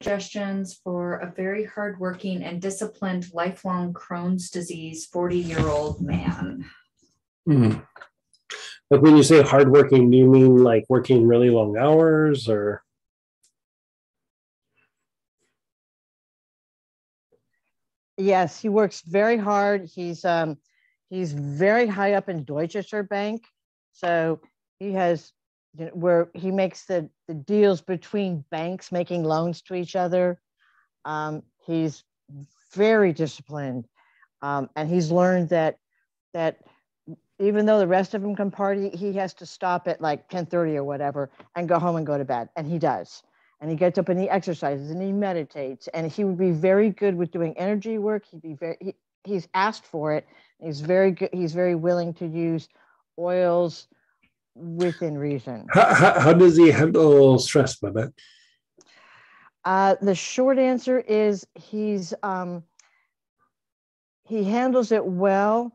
suggestions for a very hardworking and disciplined lifelong Crohn's disease 40-year-old man. Mm. Like when you say hardworking, do you mean like working really long hours or? Yes, he works very hard. He's very high up in Deutsche Bank, so he has where he makes the deals between banks making loans to each other. He's very disciplined, and he's learned that even though the rest of them can party, he has to stop at like 10:30 or whatever and go home and go to bed, and he does. And he gets up and he exercises and he meditates, and he would be very good with doing energy work. He's asked for it. He's very good. He's very willing to use oils within reason. How does he handle stress, Babette? The short answer is he handles it well,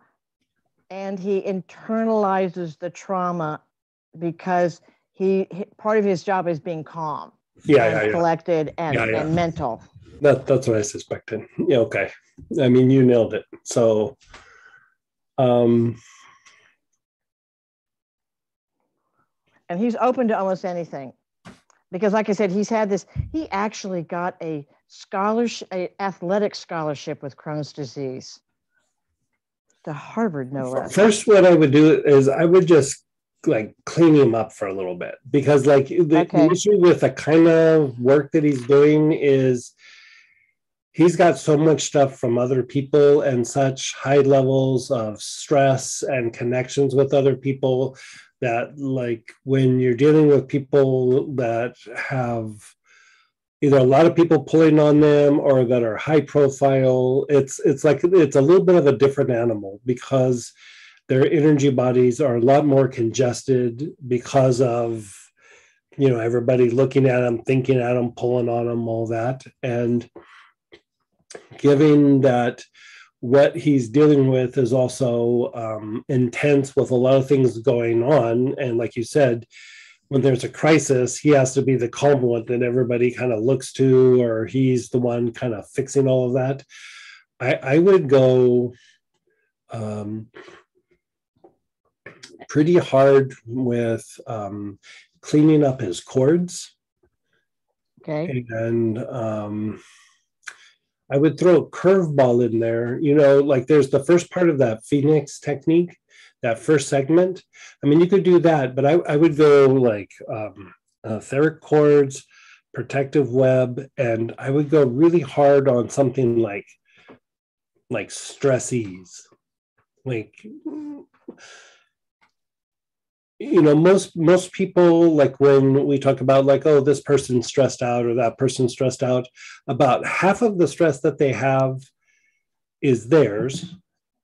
and he internalizes the trauma because part of his job is being calm. Collected and mental. That's what I suspected. Yeah, okay. I mean, you nailed it. So, and he's open to almost anything, because, like I said, he actually got an athletic scholarship with Crohn's disease to Harvard, no less. First, what I would do is I would just like clean him up for a little bit, because like the issue with the kind of work that he's doing is he's got so much stuff from other people and such high levels of stress and connections with other people that, like, when you're dealing with people that have either a lot of people pulling on them or that are high profile, it's like it's a little bit of a different animal, because their energy bodies are a lot more congested because of, everybody looking at them, thinking at them, pulling on them, all that. And given that what he's dealing with is also intense with a lot of things going on, and like you said, when there's a crisis, he has to be the calm one that everybody kind of looks to, or he's the one kind of fixing all of that. I would go pretty hard with cleaning up his cords. Okay. And I would throw a curveball in there, like there's the first part of that Phoenix technique, that first segment. I mean, you could do that, but I would go like etheric cords, protective web, and I would go really hard on something like stress-ease. Like, most people, like when we talk about like, oh, this person's stressed out or that person's stressed out, about half of the stress that they have is theirs.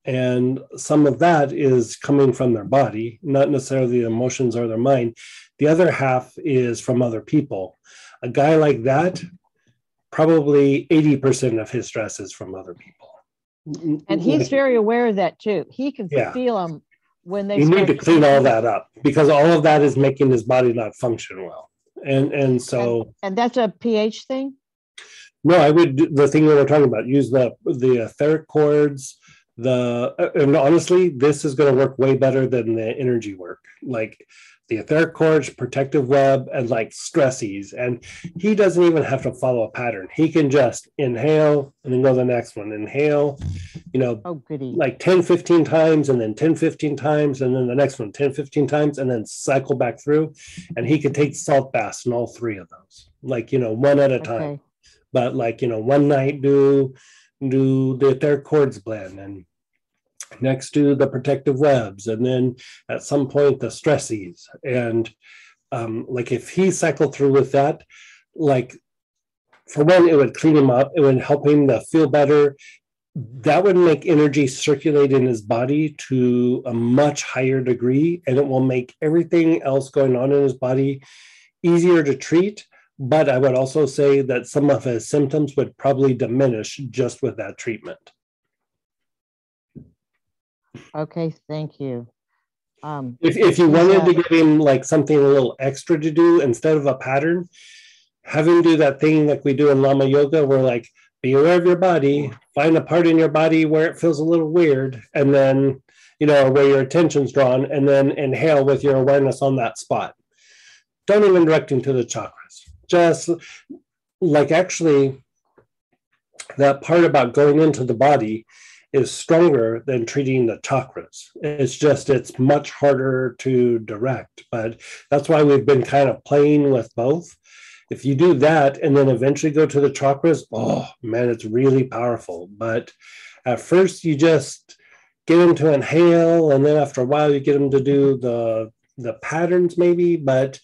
And some of that is coming from their body, not necessarily the emotions or their mind. The other half is from other people. A guy like that, probably 80% of his stress is from other people. And he's very aware of that too. He can feel them when they. You need to clean all that up, because all of that is making his body not function well. And so. And that's a pH thing? No, I would do the thing that we're talking about. Use the etheric cords. And honestly, this is going to work way better than the energy work. Like the etheric cords, protective web, and like stress-ease. And he doesn't even have to follow a pattern. He can just inhale and then go to the next one. Inhale, like 10, 15 times, and then 10, 15 times, and then the next one, 10, 15 times, and then cycle back through. And he could take salt baths in all three of those, like, one at a time. But like, one night do the etheric cords blend, and next do the protective webs, and then at some point the stress-ease. And like if he cycled through with that, like for one, it would clean him up, it would help him to feel better. That would make energy circulate in his body to a much higher degree, and it will make everything else going on in his body easier to treat. But I would also say that some of his symptoms would probably diminish just with that treatment. Okay, thank you. If you wanted to give him like something a little extra to do instead of a pattern, have him do that thing like we do in Lama Yoga, where like, be aware of your body, find a part in your body where it feels a little weird, and then, where your attention's drawn, and then inhale with your awareness on that spot. Don't even direct into the chakras. Just like, actually, that part about going into the body is stronger than treating the chakras. It's much harder to direct, but that's why we've been kind of playing with both. If you do that and then eventually go to the chakras, oh man, it's really powerful. But at first you just get them to inhale, and then after a while you get them to do the patterns maybe. But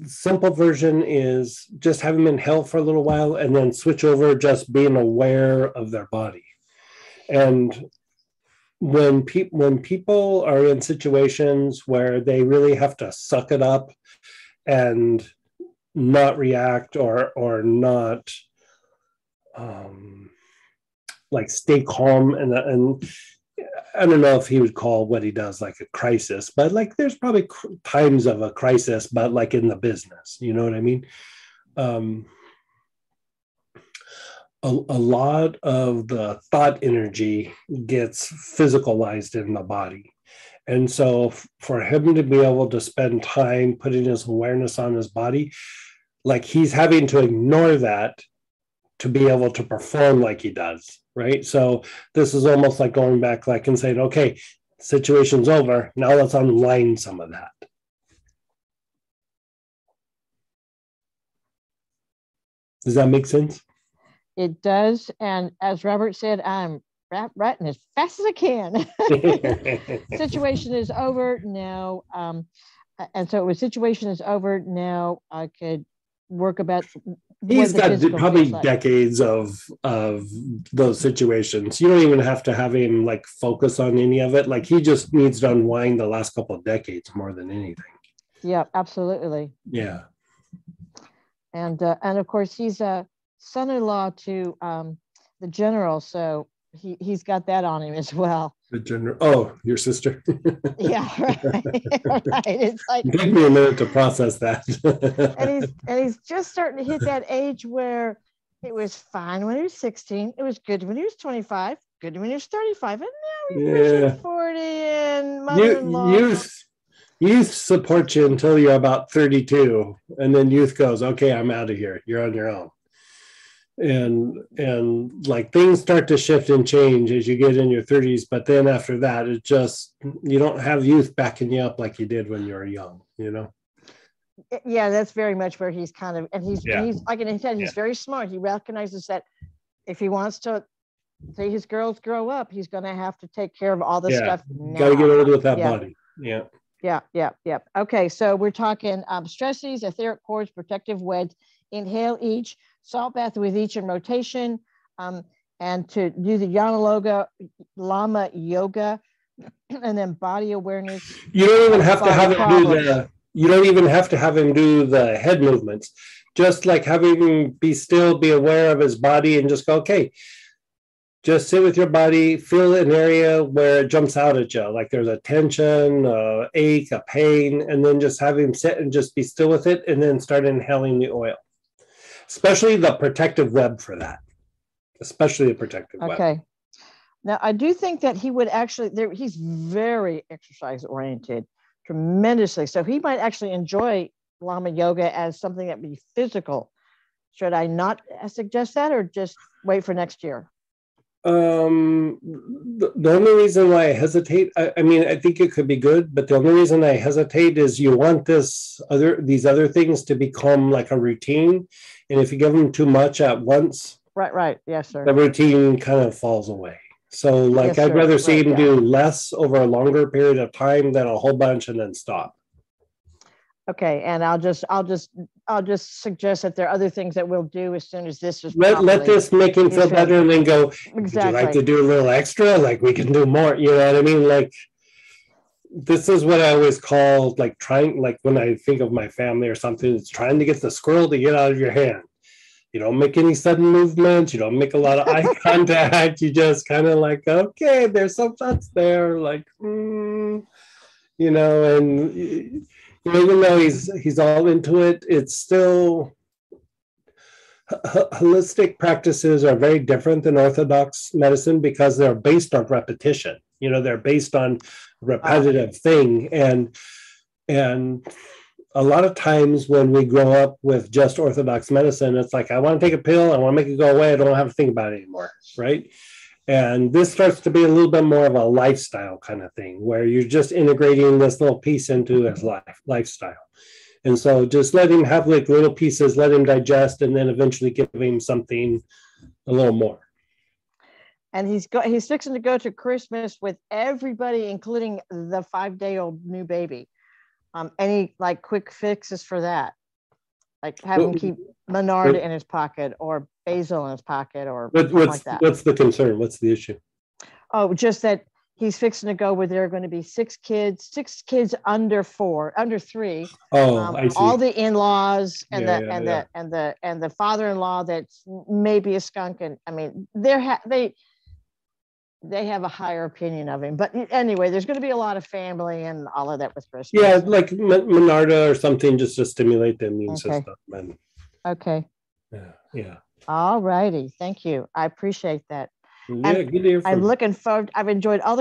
simple version is just have them inhale for a little while and then switch over just being aware of their body. And when people are in situations where they really have to suck it up and not react or not like stay calm, and I don't know if he would call what he does like a crisis, but like there's probably times of a crisis, but like in the business, you know what I mean? A lot of the thought energy gets physicalized in the body. And so for him to be able to spend time putting his awareness on his body, like he's having to ignore that to be able to perform like he does, right? So this is almost like going back like and saying, okay, situation's over. Now let's unwind some of that. Does that make sense? It does. And as Robert said, I'm writing as fast as I can. Situation is over now. And so the situation is over now. I could work about. He's got probably decades of those situations. You don't even have to have him like focus on any of it. Like he just needs to unwind the last couple of decades more than anything. Yeah, absolutely. Yeah. And of course he's a son-in-law to the general, so he's got that on him as well. The general. Oh, your sister. Yeah, right. Right. It's like, take me a minute to process that. and he's just starting to hit that age where it was fine when he was 16. It was good when he was 25. Good when he was 35, and now he's pushing 40. And mother-in-law. Youth supports you until you're about 32, and then youth goes, okay, I'm out of here. You're on your own. And like things start to shift and change as you get in your 30s, but then after that, it just, you don't have youth backing you up like you did when you were young, Yeah, that's very much where he's kind of, and he's like I said, he's very smart. He recognizes that if he wants to see his girls grow up, he's going to have to take care of all this stuff now. Got to get old with that body. Yeah. Okay, so we're talking stresses, etheric cords, protective wedge. Inhale each, salt bath with each in rotation, and to do the Lama Yoga, and then body awareness. You don't even have to have him do you don't even have to have him do the head movements. Just like having him be still, be aware of his body, and just go, okay, just sit with your body, feel an area where it jumps out at you, like there's a tension, a ache, a pain, and then just have him sit and just be still with it, and then start inhaling the oil. Especially the protective web for that. Especially the protective web. Okay. Now, I do think that he would actually, he's very exercise oriented, tremendously. So he might actually enjoy Lama Yoga as something that would be physical. Should I not suggest that, or just wait for next year? The only reason why I hesitate, I mean, I think it could be good, but the only reason I hesitate is you want these other things to become like a routine. And if you give them too much at once, right. Yes, sir. The routine kind of falls away. So like, I'd rather see him do less over a longer period of time than a whole bunch and then stop. Okay, and I'll just suggest that there are other things that we'll do as soon as this is. Let this make him feel better, and then go. Exactly. Would you like to do a little extra? Like we can do more. You know what I mean? Like this is what I always call like trying. Like when I think of my family or something, it's trying to get the squirrel to get out of your hand. You don't make any sudden movements. You don't make a lot of eye contact. You just kind of like, okay, there's some thoughts there, like, and. Even though he's all into it, it's still Holistic practices are very different than orthodox medicine because they're based on repetition. You know, they're based on repetitive thing, and a lot of times when we grow up with just orthodox medicine, it's like, I want to take a pill, I want to make it go away, I don't have to think about it anymore, right? And this starts to be a little bit more of a lifestyle kind of thing, where you're just integrating this little piece into his lifestyle. And so just let him have like little pieces, let him digest, and then eventually give him something a little more. And he's fixing to go to Christmas with everybody, including the 5-day-old new baby. Any like quick fixes for that? Like have him keep Menard in his pocket or Basil in his pocket or something like that. What's the concern? What's the issue? Oh, just that he's fixing to go where there are going to be 6 kids under 3. Oh, I see. All the in-laws and the father-in-law that's maybe a skunk, and I mean they have a higher opinion of him. But anyway, there's going to be a lot of family and all of that with Christmas. Yeah, like Menarda or something, just to stimulate the immune system. And, okay. Yeah. All righty. Thank you. I appreciate that. Yeah, good to hear from you. I'm looking forward. I've enjoyed all the